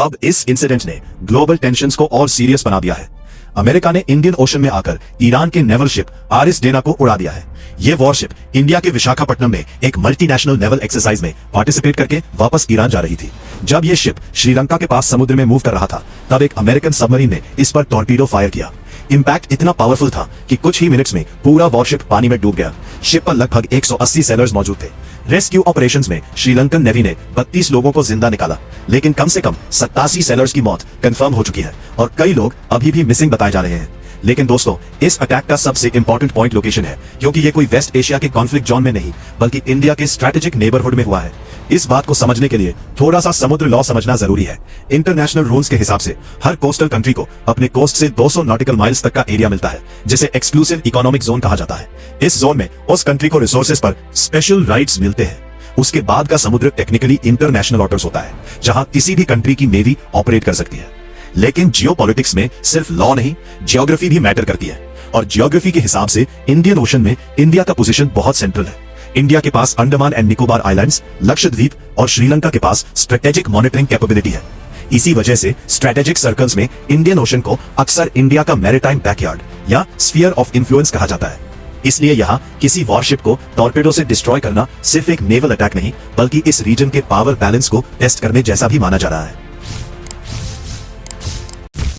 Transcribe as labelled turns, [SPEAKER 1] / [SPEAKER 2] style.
[SPEAKER 1] अब इस इंसिडेंट ने ग्लोबल टेंशंस को और सीरियस बना दिया है। अमेरिका ने इंडियन ओशन में आकर ईरान के नेवल शिप आरिस डेना को उड़ा दिया है। ये वॉरशिप इंडिया के विशाखापट्टनम में एक मल्टीनेशनल नेवल एक्सरसाइज में पार्टिसिपेट करके वापस ईरान जा रही थी। जब ये शिप श्रीलंका के पास समुद्र में मूव कर रहा था, तब एक अमेरिकन सबमरीन ने इस पर टॉर्पीडो फायर किया। इंपैक्ट इतना पावरफुल था कि कुछ ही मिनट्स में पूरा वॉरशिप पानी में डूब गया। शिप पर लगभग 180 सेलर्स मौजूद थे। रेस्क्यू ऑपरेशंस में श्रीलंकन नेवी ने 32 लोगों को जिंदा निकाला, लेकिन कम से कम 87 सेलर्स की मौत कंफर्म हो चुकी है और कई लोग अभी भी मिसिंग बताए जा रहे हैं। लेकिन दोस्तों, इस अटैक का सबसे इंपॉर्टेंट पॉइंट लोकेशन है, क्योंकि ये कोई वेस्ट एशिया के कॉन्फ्लिक्ट जोन में नहीं बल्कि इंडिया के स्ट्रेटेजिक नेबरहुड में हुआ है। इस बात को समझने के लिए थोड़ा सा समुद्र लॉ समझना जरूरी है। इंटरनेशनल रूल्स के हिसाब से हर कोस्टल कंट्री को अपने कोस्ट से 200 नॉटिकल माइल्स तक का एरिया मिलता है, जिसे एक्सक्लूसिव इकोनॉमिक जोन कहा जाता है। इस जोन में उस कंट्री को रिसोर्सेज पर स्पेशल राइट्स मिलते हैं। उसके बाद का समुद्र टेक्निकली इंटरनेशनल वाटर्स होता है, जहां किसी भी कंट्री की नेवी ऑपरेट कर सकती है। लेकिन जियोपॉलिटिक्स में सिर्फ लॉ नहीं, जियोग्राफी भी मैटर करती है। और जियोग्राफी के हिसाब से इंडियन ओशन में इंडिया का पोजीशन बहुत सेंट्रल है। इंडिया के पास अंडमान एंड निकोबार आइलैंड्स, लक्षद्वीप और श्रीलंका के पास स्ट्रेटेजिक मॉनिटरिंग कैपेबिलिटी है। इसी वजह से स्ट्रेटेजिक सर्कल्स में इंडियन ओशन को अक्सर इंडिया का मैरीटाइम बैकयार्ड या स्फीयर ऑफ इन्फ्लुएंस कहा जाता है। इसलिए यहाँ किसी वॉरशिप को टॉर्पेडो से डिस्ट्रॉय करना सिर्फ एक नेवल अटैक नहीं, बल्कि इस रीजन के पावर बैलेंस को टेस्ट करने जैसा भी माना जा रहा है।